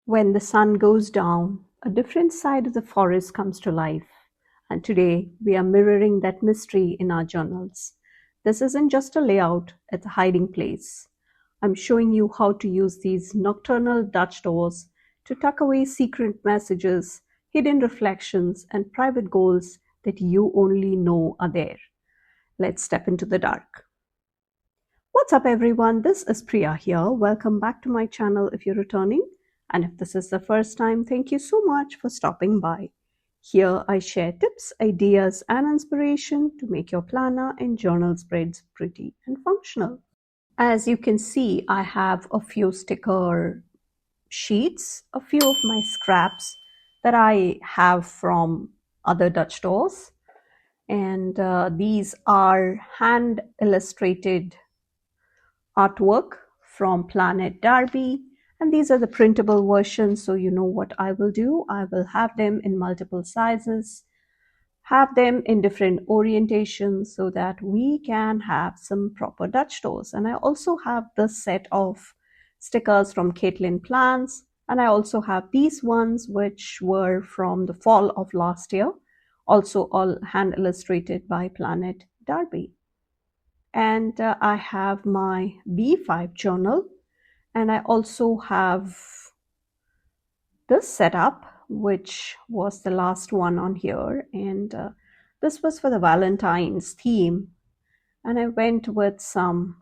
When the sun goes down, a different side of the forest comes to life. And today we are mirroring that mystery in our journals. This isn't just a layout, it's a hiding place. I'm showing you how to use these nocturnal Dutch doors to tuck away secret messages, hidden reflections, and private goals that you only know are there. Let's step into the dark. What's up, everyone? This is Priya here. Welcome back to my channel if you're returning. And if this is the first time, thank you so much for stopping by. Here I share tips, ideas, and inspiration to make your planner and journal spreads pretty and functional. As you can see, I have a few sticker sheets, a few of my scraps that I have from other Dutch doors. And these are hand illustrated artwork from Planet Darby, and these are the printable versions. So you know what I will do. I will have them in multiple sizes, have them in different orientations so that we can have some proper Dutch doors. And I also have this set of stickers from Caitlin Plans, and I also have these ones which were from the fall of last year, also all hand illustrated by Planet Darby. And I have my B5 journal, and I also have this setup, which was the last one on here, and this was for the Valentine's theme, and I went with some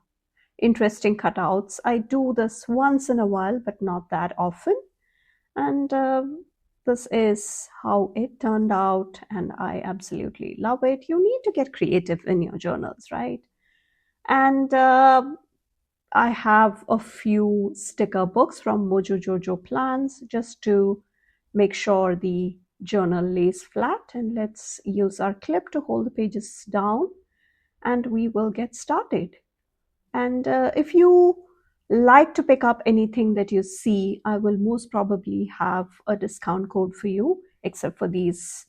interesting cutouts. I do this once in a while, but not that often, and this is how it turned out, and I absolutely love it. You need to get creative in your journals, right? And I have a few sticker books from Mojo Jojo Plans just to make sure the journal lays flat. And let's use our clip to hold the pages down, and we will get started. And if you like to pick up anything that you see, I will most probably have a discount code for you, except for these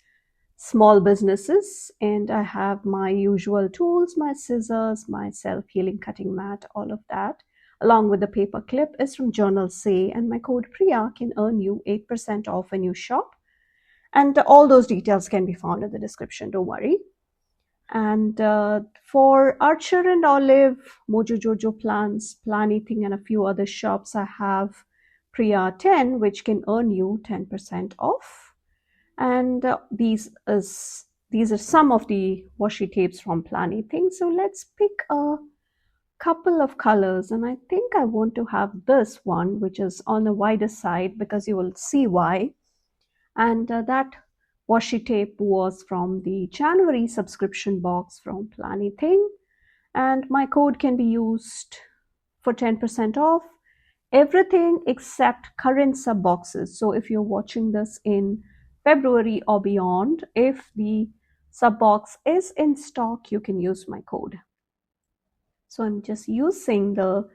small businesses. And I have my usual tools, my scissors, my self-healing cutting mat, all of that, along with the paper clip is from Journal Say, and my code Priya can earn you 8% off when you shop. And all those details can be found in the description, don't worry. And for Archer and Olive, Mojo Jojo Plans, Planything, and a few other shops, I have Priya 10, which can earn you 10% off. And these are some of the washi tapes from Planything. So let's pick a couple of colors, and I think I want to have this one, which is on the wider side, because you will see why. And that washi tape was from the January subscription box from Planything, and my code can be used for 10% off everything except current sub boxes. So if you're watching this in February or beyond, if the sub box is in stock, you can use my code. So I'm just using the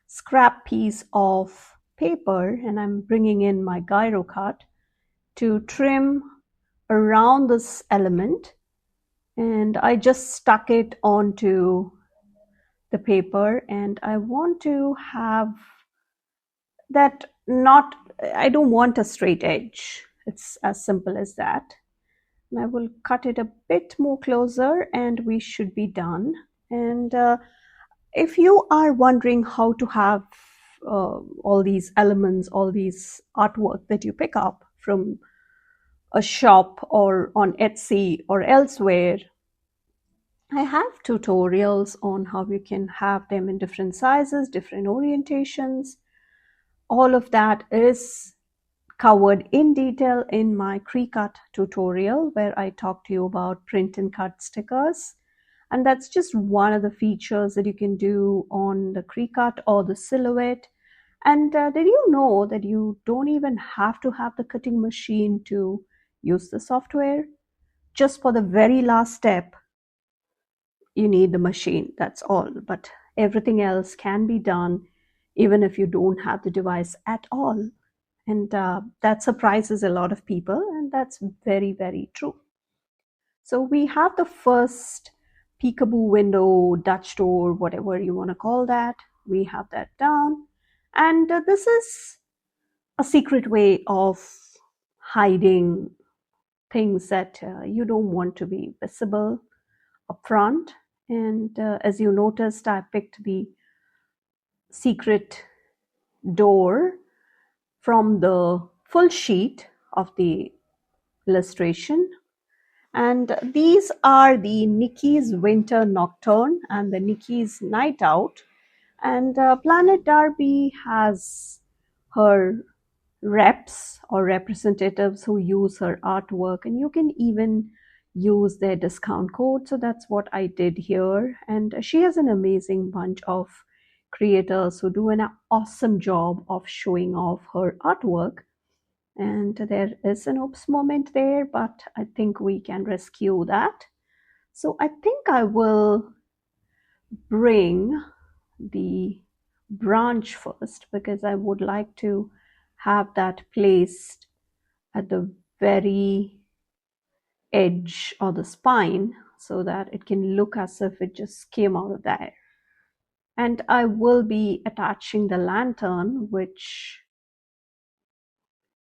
scrap piece of paper, and I'm bringing in my gyro cut to trim around this element, and I just stuck it onto the paper, and I want to have that I don't want a straight edge. It's as simple as that. And I will cut it a bit more closer, and we should be done. And if you are wondering how to have all these elements, all these artwork that you pick up from a shop or on Etsy or elsewhere, I have tutorials on how you can have them in different sizes, different orientations. All of that is covered in detail in my Cricut tutorial, where I talk to you about print and cut stickers. And that's just one of the features that you can do on the Cricut or the Silhouette. And did you know that you don't even have to have the cutting machine to use the software? Just for the very last step, you need the machine, that's all. But everything else can be done even if you don't have the device at all. And that surprises a lot of people, and that's very, very true. So we have the first peekaboo window, Dutch door, whatever you want to call that. We have that down. And this is a secret way of hiding things that you don't want to be visible upfront. And as you noticed, I picked the secret door from the full sheet of the illustration. And these are the Nikki's Winter Nocturne and the Nikki's Night Out. And Planet Darby has her reps or representatives who use her artwork, and you can even use their discount code. So that's what I did here. And she has an amazing bunch of creators who do an awesome job of showing off her artwork. And there is an oops moment there, but I think we can rescue that. So I think I will bring the branch first because I would like to have that placed at the very edge or the spine so that it can look as if it just came out of there. And I will be attaching the lantern, which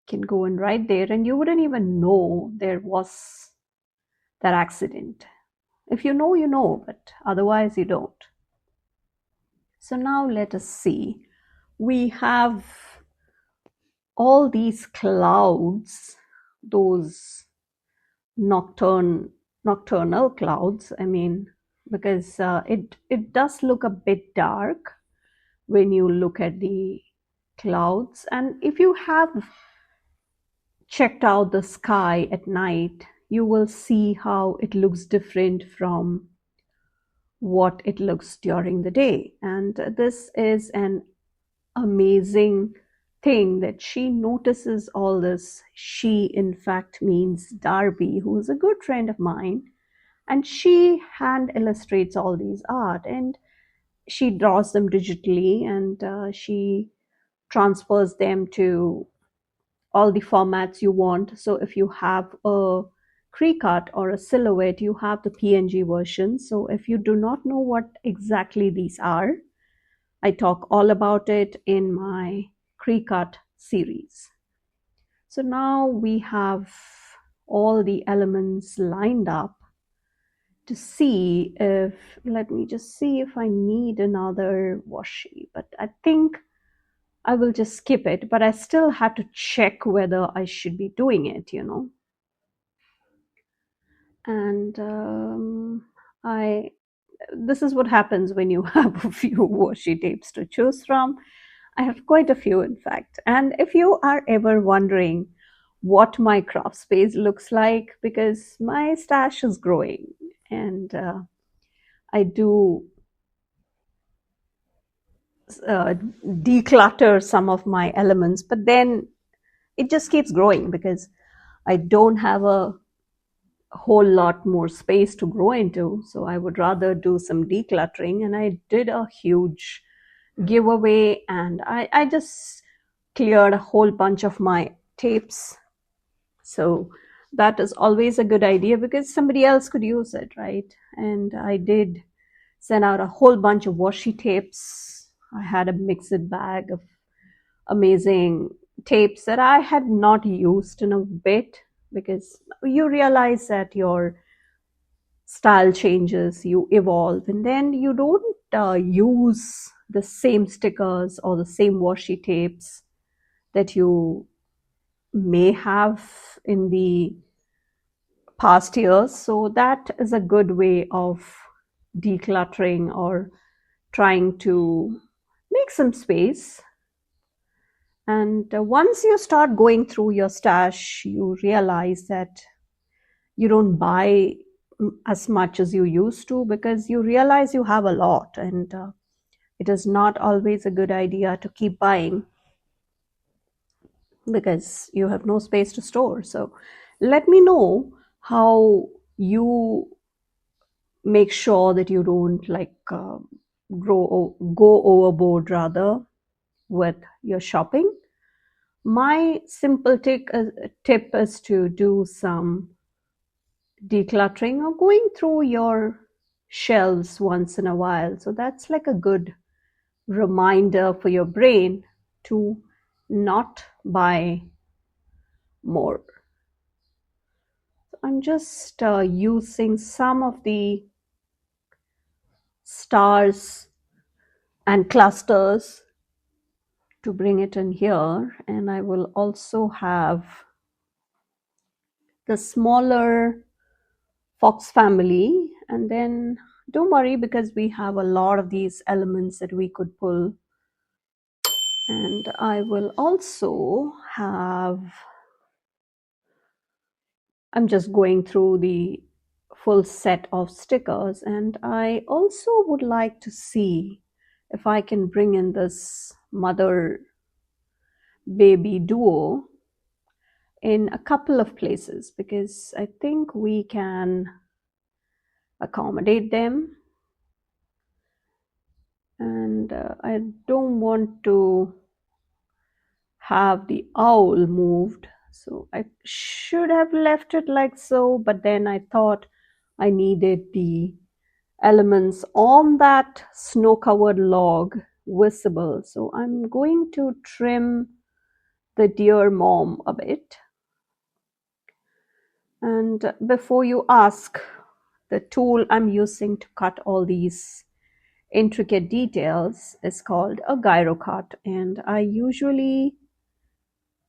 can go in right there, and you wouldn't even know there was that accident. If you know, you know, but otherwise you don't. So now let us see. We have all these clouds, those nocturnal clouds, I mean, because it does look a bit dark when you look at the clouds. And if you have checked out the sky at night, you will see how it looks different from what it looks during the day. And this is an amazing thing that she notices all this. She, in fact, means Darby, who is a good friend of mine, and she hand illustrates all these art, and she draws them digitally, and she transfers them to all the formats you want. So if you have a Cricut or a silhouette, you have the PNG version. So if you do not know what exactly these are, I talk all about it in my Cricut series. So now we have all the elements lined up to see if, let me just see if I need another washi, but I think I will just skip it, but I still have to check whether I should be doing it, you know. And this is what happens when you have a few washi tapes to choose from. I have quite a few, in fact. And if you are ever wondering what my craft space looks like, because my stash is growing and I do declutter some of my elements, but then it just keeps growing because I don't have a whole lot more space to grow into. So I would rather do some decluttering. And I did a huge giveaway, and I just cleared a whole bunch of my tapes. So that is always a good idea because somebody else could use it, right? And I did send out a whole bunch of washi tapes. I had a mixed bag of amazing tapes that I had not used in a bit because you realize that your style changes, you evolve, and then you don't use the same stickers or the same washi tapes that you may have in the past years. So that is a good way of decluttering or trying to make some space. And once you start going through your stash, you realize that you don't buy as much as you used to because you realize you have a lot, and it is not always a good idea to keep buying because you have no space to store. So let me know how you make sure that you don't like go overboard rather with your shopping. My simple tip is to do some decluttering or going through your shelves once in a while. So that's like a good reminder for your brain to not buy more. I'm just using some of the stars and clusters to bring it in here, and I will also have the smaller fox family, and then don't worry because we have a lot of these elements that we could pull. And I will also have, I'm just going through the full set of stickers, and I also would like to see if I can bring in this mother baby duo in a couple of places, because I think we can accommodate them. And I don't want to have the owl moved, so I should have left it like so, but then I thought I needed the elements on that snow-covered log visible, so I'm going to trim the dear mom a bit. And before you ask, the tool I'm using to cut all these intricate details is called a gyro cut, and I usually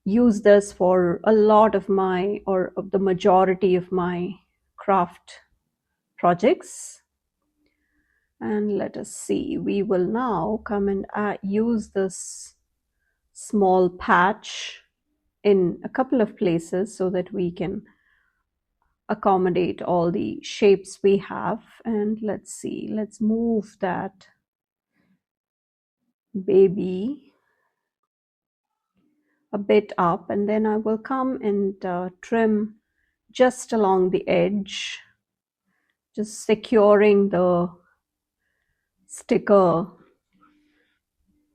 use this for a lot of my, or of the majority of my craft projects. And let us see, we will now come and use this small patch in a couple of places so that we can accommodate all the shapes we have. And let's see, let's move that baby a bit up, and then I will come and trim just along the edge, just securing the sticker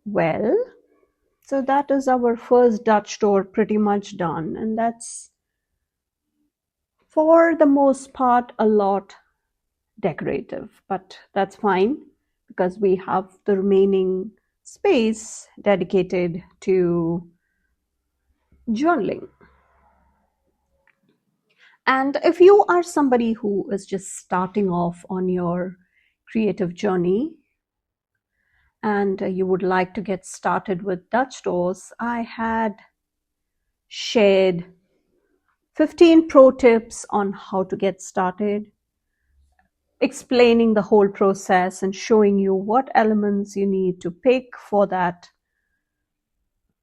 well. So that is our first Dutch door pretty much done, and that's for the most part a lot decorative, but that's fine because we have the remaining space dedicated to journaling. And if you are somebody who is just starting off on your creative journey and you would like to get started with Dutch doors, I had shared 15 pro tips on how to get started, explaining the whole process and showing you what elements you need to pick for that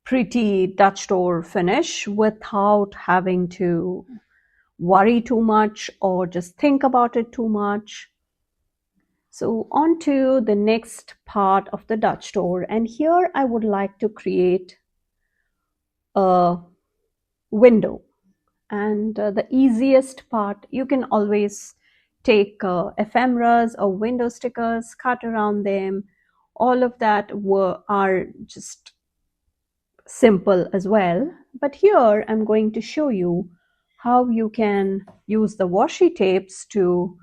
pretty Dutch door finish without having to worry too much or just think about it too much. So on to the next part of the Dutch door, and here I would like to create a window. And the easiest part, you can always take ephemeras or window stickers, cut around them. All of that are just simple as well. But here I'm going to show you how you can use the washi tapes to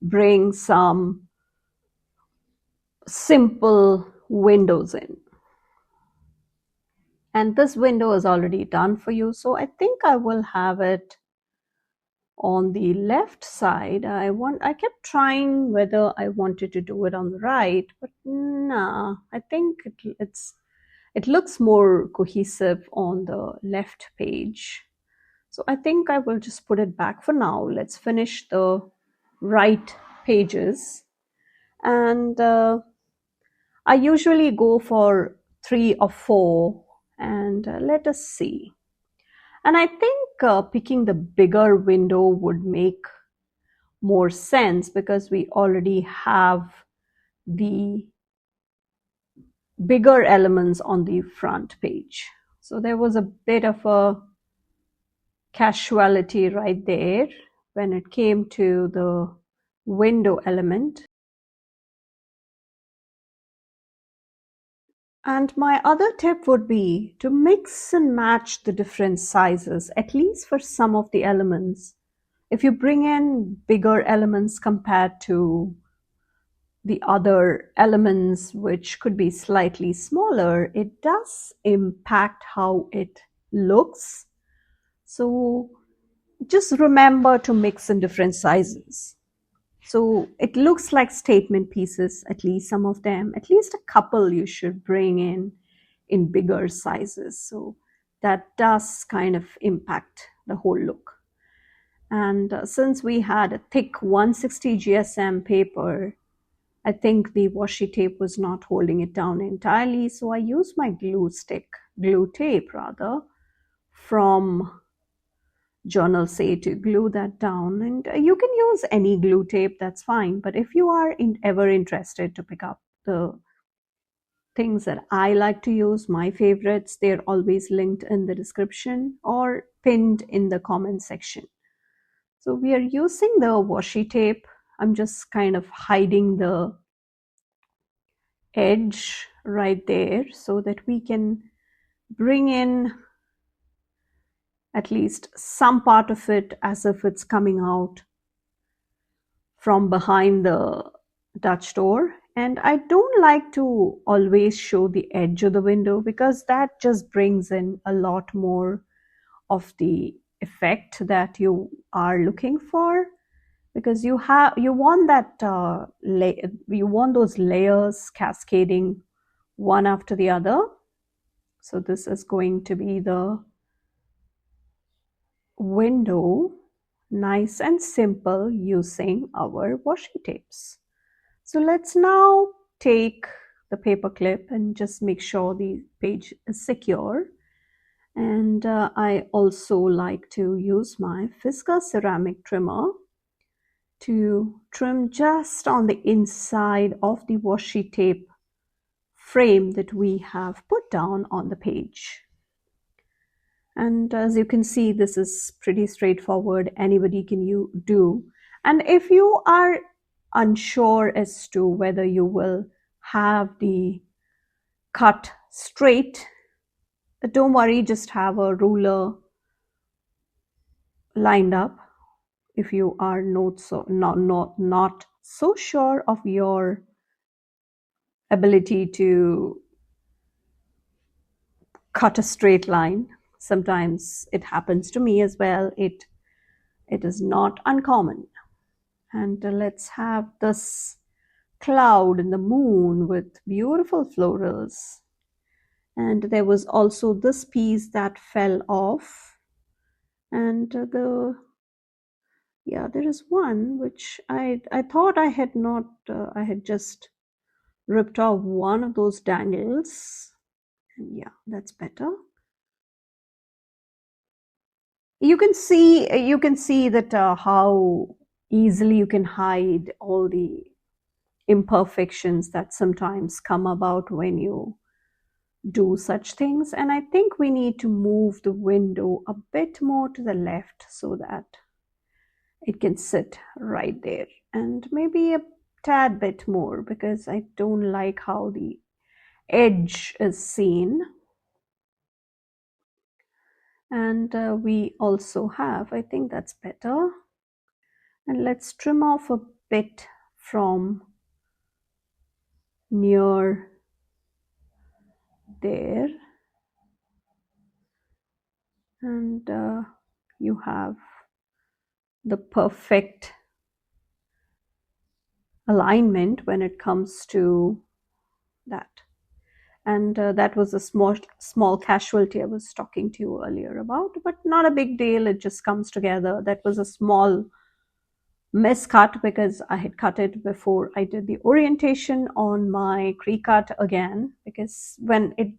bring some simple windows in. And this window is already done for you, so I think I will have it on the left side. I kept trying whether I wanted to do it on the right, but nah, I think it looks more cohesive on the left page. So I think I will just put it back for now. Let's finish the right pages. And I usually go for 3 or 4, and let us see. And I think picking the bigger window would make more sense because we already have the bigger elements on the front page. So there was a bit of a casualty right there when it came to the window element. And my other tip would be to mix and match the different sizes, at least for some of the elements. If you bring in bigger elements compared to the other elements, which could be slightly smaller, it does impact how it looks. So just remember to mix in different sizes. So it looks like statement pieces, at least some of them, at least a couple you should bring in bigger sizes. So that does kind of impact the whole look. And since we had a thick 160 GSM paper, I think the washi tape was not holding it down entirely. So I used my glue tape rather, from journals A to glue that down. And you can use any glue tape, that's fine. But if you are ever interested to pick up the things that I like to use, my favorites, they're always linked in the description or pinned in the comment section. So we are using the washi tape. I'm just kind of hiding the edge right there so that we can bring in at least some part of it as if it's coming out from behind the Dutch door. And I don't like to always show the edge of the window because that just brings in a lot more of the effect that you are looking for, because you want that you want those layers cascading one after the other. So this is going to be the window, nice and simple, using our washi tapes. So let's now take the paper clip and just make sure the page is secure. And I also like to use my Fisker ceramic trimmer to trim just on the inside of the washi tape frame that we have put down on the page. And as you can see, this is pretty straightforward. Anybody can do. And if you are unsure as to whether you will have the cut straight, don't worry, just have a ruler lined up. If you are not so sure of your ability to cut a straight line, sometimes it happens to me as well. It is not uncommon. And let's have this cloud and the moon with beautiful florals. And there was also this piece that fell off. And there is one which I thought I had not, I had just ripped off one of those dangles. And yeah, that's better. You can see that how easily you can hide all the imperfections that sometimes come about when you do such things. And I think we need to move the window a bit more to the left so that it can sit right there, and maybe a tad bit more, because I don't like how the edge is seen. And we also have, I think that's better. And let's trim off a bit from near there. And you have the perfect alignment when it comes to that. And that was a small casualty I was talking to you earlier about, but not a big deal. It just comes together. That was a small miscut because I had cut it before I did the orientation on my pre-cut again, because when it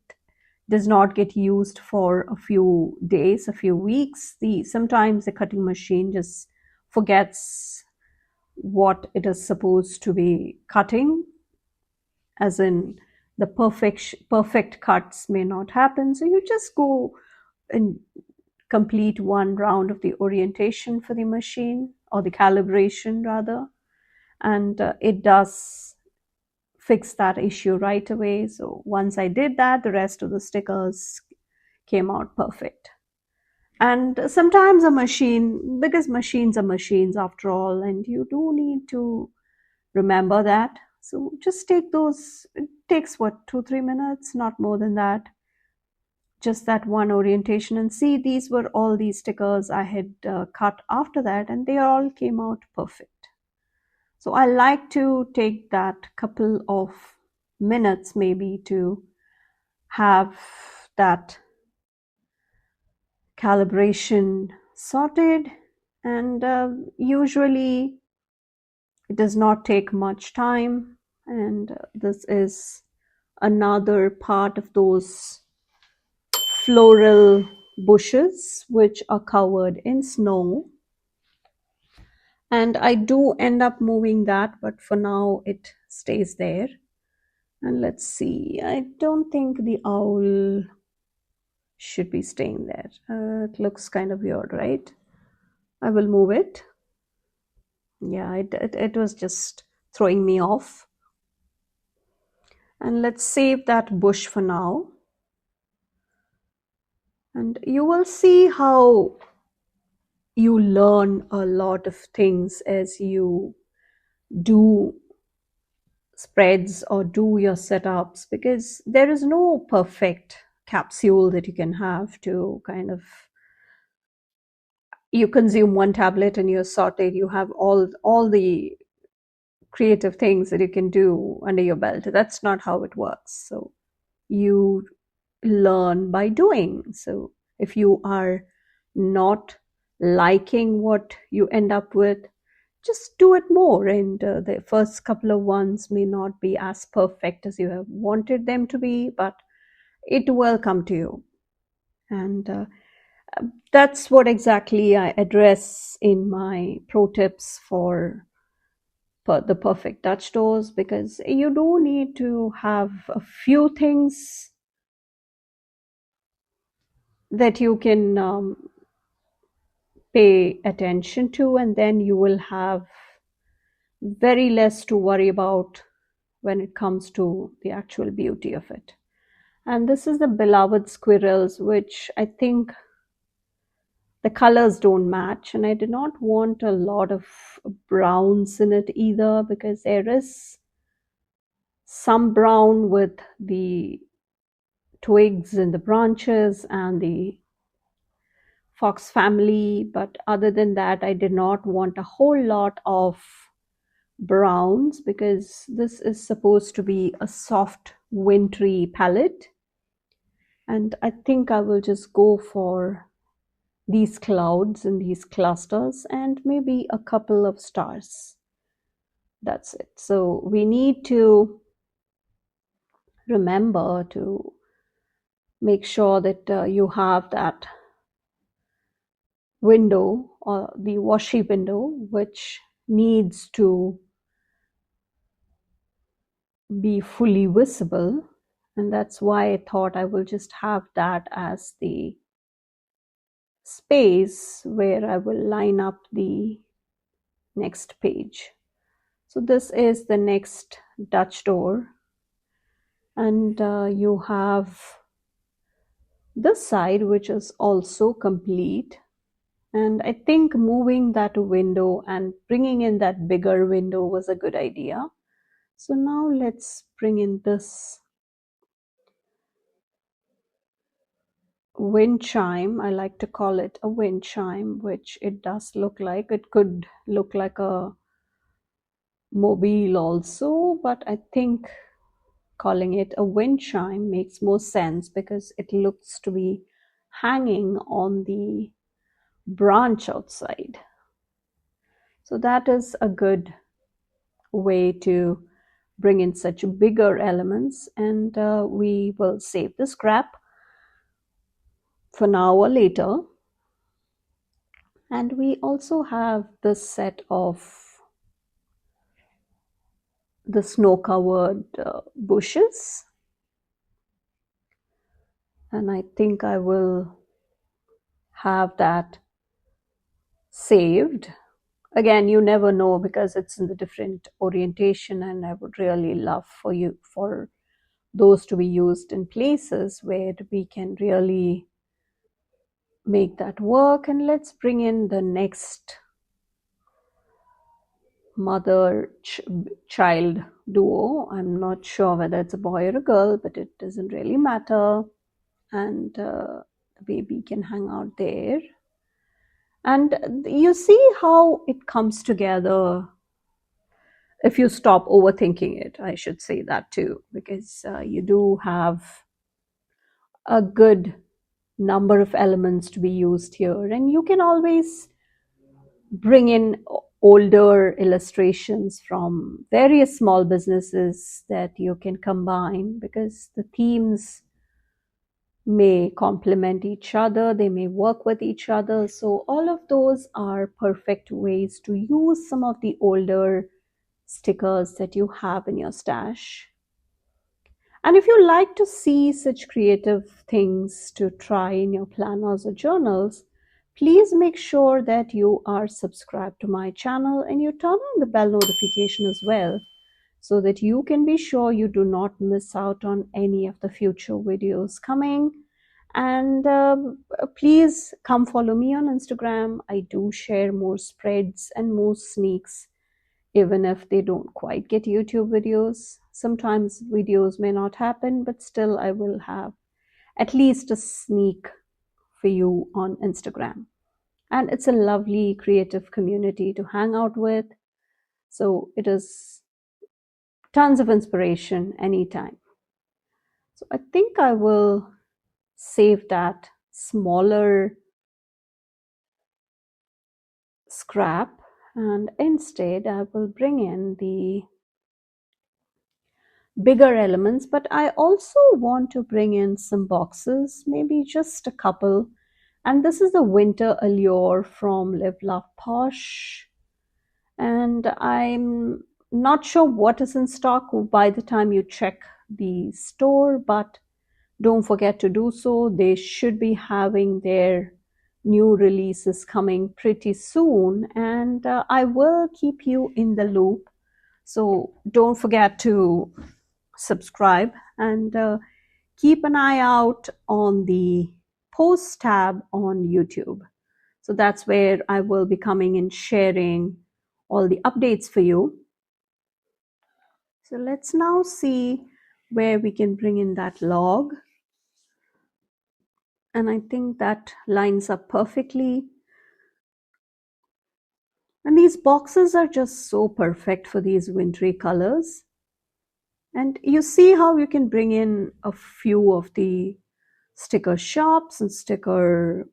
does not get used for a few days, a few weeks, sometimes the cutting machine just forgets what it is supposed to be cutting, as in the perfect cuts may not happen. So you just go and complete one round of the orientation for the machine, or the calibration rather, and it does fix that issue right away. So once I did that, the rest of the stickers came out perfect. And sometimes a machine, because machines are machines after all, and you do need to remember that So just take those, it takes what, 2-3 minutes, not more than that. Just that one orientation, and see, these were all these stickers I had cut after that, and they all came out perfect. So I like to take that couple of minutes maybe to have that calibration sorted, and usually it does not take much time. And this is another part of those floral bushes which are covered in snow, and I do end up moving that, but for now it stays there. And let's see, I don't think the owl should be staying there. It looks kind of weird, right? I will move it. Yeah, it was just throwing me off. And let's save that bush for now. And you will see how you learn a lot of things as you do spreads or do your setups, because there is no perfect capsule that you can have to kind of, you consume one tablet and you're sorted, you have all the creative things that you can do under your belt. That's not how it works. So you learn by doing. So if you are not liking what you end up with, just do it more. And the first couple of ones may not be as perfect as you have wanted them to be, but it will come to you. And that's what exactly I address in my pro tips for the perfect Dutch doors, because you do need to have a few things that you can pay attention to, and then you will have very less to worry about when it comes to the actual beauty of it. And this is the beloved squirrels, which I think the colors don't match, and I did not want a lot of browns in it either, because there is some brown with the twigs and the branches and the fox family, but other than that I did not want a whole lot of browns, because this is supposed to be a soft wintry palette. And I think I will just go for these clouds and these clusters and maybe a couple of stars. That's it. So we need to remember to make sure that you have that window, or the washi window, which needs to be fully visible. And that's why I thought I will just have that as the space where I will line up the next page. So this is the next Dutch door, and you have this side which is also complete. And I think moving that window and bringing in that bigger window was a good idea. So now let's bring in this wind chime. I like to call it a wind chime, which it does look like. It could look like a mobile also, but I think calling it a wind chime makes more sense, because it looks to be hanging on the branch outside. So that is a good way to bring in such bigger elements. And we will save the scrap for now or later. And we also have this set of the snow-covered bushes. And I think I will have that saved. Again, you never know, because it's in the different orientation, and I would really love for those to be used in places where we can really make that work. And let's bring in the next mother child duo. I'm not sure whether it's a boy or a girl, but it doesn't really matter. And the baby can hang out there. And you see how it comes together if you stop overthinking it. I should say that too, because you do have a good number of elements to be used here, and you can always bring in older illustrations from various small businesses that you can combine, because the themes may complement each other, they may work with each other. So all of those are perfect ways to use some of the older stickers that you have in your stash. And if you like to see such creative things to try in your planners or journals, please make sure that you are subscribed to my channel and you turn on the bell notification as well, so that you can be sure you do not miss out on any of the future videos coming. And please come follow me on Instagram. I do share more spreads and more sneaks, even if they don't quite get YouTube videos. Sometimes videos may not happen, but still I will have at least a sneak for you on Instagram. And it's a lovely creative community to hang out with. So it is tons of inspiration anytime. So I think I will save that smaller scrap, and instead I will bring in the bigger elements, but I also want to bring in some boxes, maybe just a couple. And this is the Winter Allure from Live Love Posh. And I'm not sure what is in stock by the time you check the store, but don't forget to do so. They should be having their new releases coming pretty soon, and I will keep you in the loop. So don't forget to subscribe and keep an eye out on the posts tab on YouTube. So that's where I will be coming and sharing all the updates for you. So let's now see where we can bring in that log. And I think that lines up perfectly. And these boxes are just so perfect for these wintry colors. And you see how you can bring in a few of the sticker shops and sticker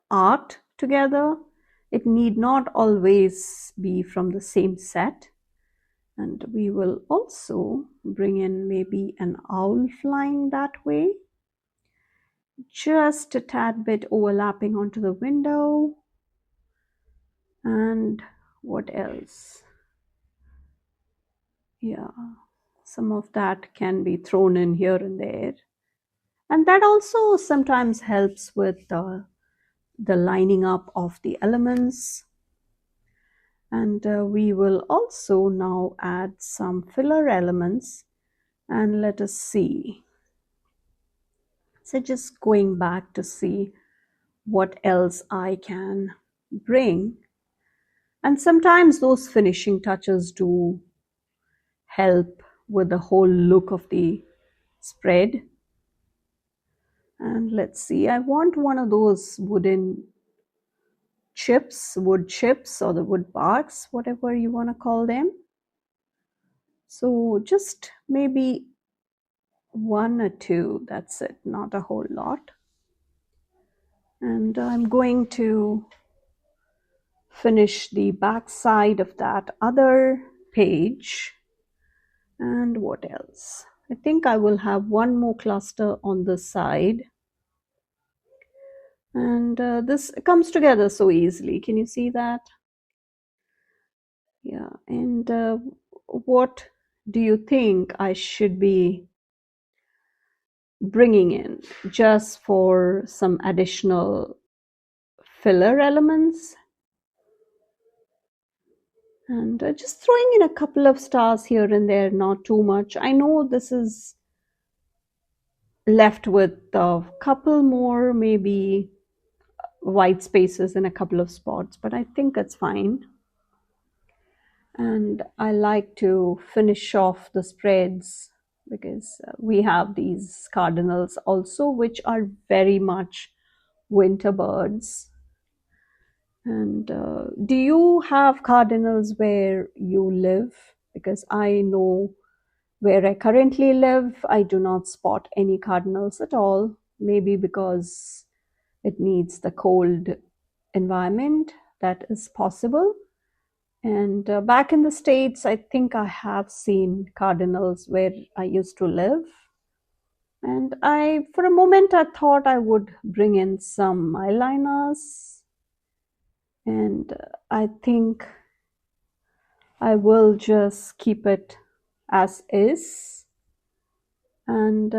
art together. It need not always be from the same set. And we will also bring in maybe an owl flying that way, just a tad bit overlapping onto the window. And what else? Yeah, some of that can be thrown in here and there. And that also sometimes helps with the lining up of the elements. And we will also now add some filler elements, and let us see. So just going back to see what else I can bring. And sometimes those finishing touches do help with the whole look of the spread. And let's see, I want one of those wooden chips, wood chips, or the wood barks, whatever you want to call them. So just maybe one or two, that's it, not a whole lot. And I'm going to finish the back side of that other page. And what else? I think I will have one more cluster on this side. And this comes together so easily. Can you see that? Yeah. And what do you think I should be bringing in just for some additional filler elements? And just throwing in a couple of stars here and there, not too much. I know this is left with a couple more, maybe white spaces in a couple of spots, but I think it's fine. And I like to finish off the spreads because we have these cardinals also, which are very much winter birds. And do you have cardinals where you live? Because I know where I currently live, I do not spot any cardinals at all. Maybe because it needs the cold environment, that is possible. And back in the States, I think I have seen cardinals where I used to live. And for a moment, I thought I would bring in some eyeliners. And I think I will just keep it as is. And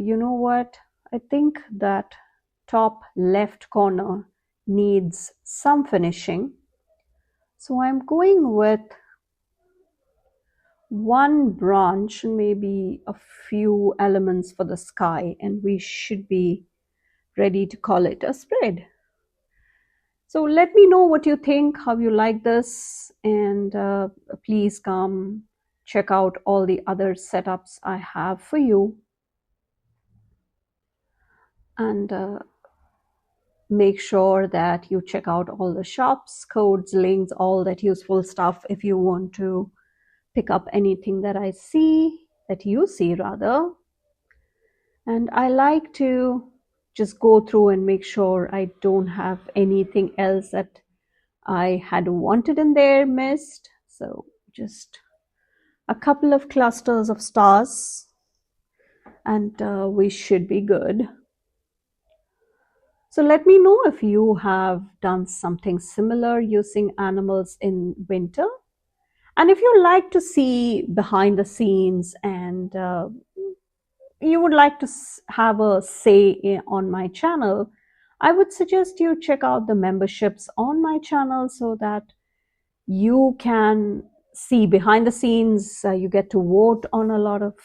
you know what? I think that top left corner needs some finishing. So I'm going with one branch, maybe a few elements for the sky, and we should be ready to call it a spread. So let me know what you think, how you like this, and please come check out all the other setups I have for you. And make sure that you check out all the shops, codes, links, all that useful stuff if you want to pick up anything that I see, that you see rather. And I like to just go through and make sure I don't have anything else that I had wanted in there missed. So just a couple of clusters of stars and we should be good. So let me know if you have done something similar using animals in winter. And if you like to see behind the scenes and you would like to have a say on my channel, I would suggest you check out the memberships on my channel so that you can see behind the scenes. You get to vote on a lot of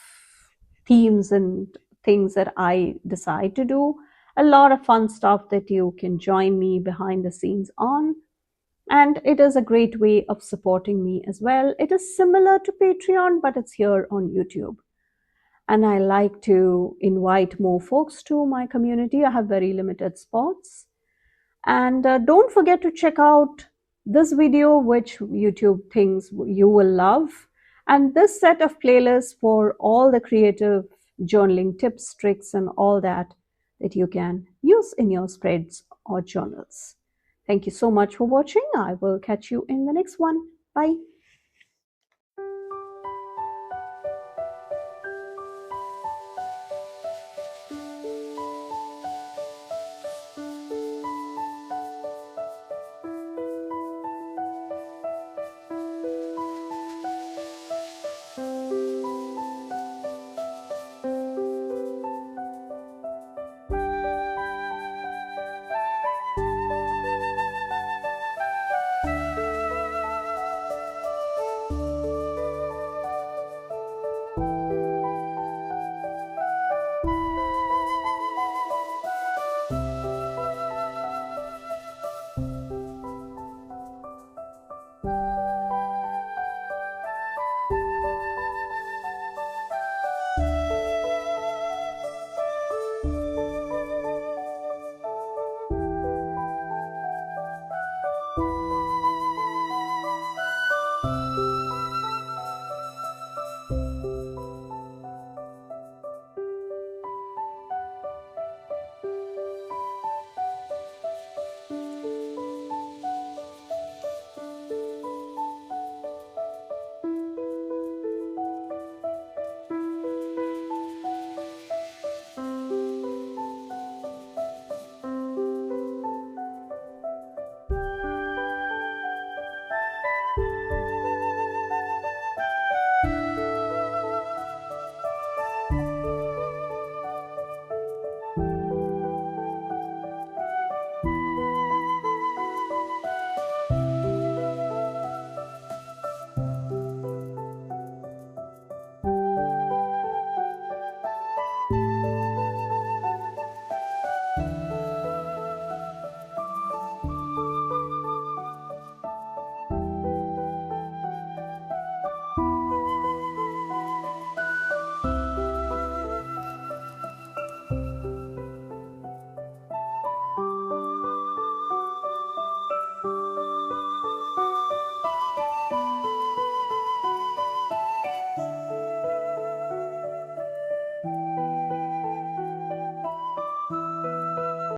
themes and things that I decide to do. A lot of fun stuff that you can join me behind the scenes on. And it is a great way of supporting me as well. It is similar to Patreon, but it's here on YouTube. And I like to invite more folks to my community. I have very limited spots. And don't forget to check out this video, which YouTube thinks you will love, and this set of playlists for all the creative journaling tips, tricks, and all that you can use in your spreads or journals. Thank you so much for watching. I will catch you in the next one. Bye.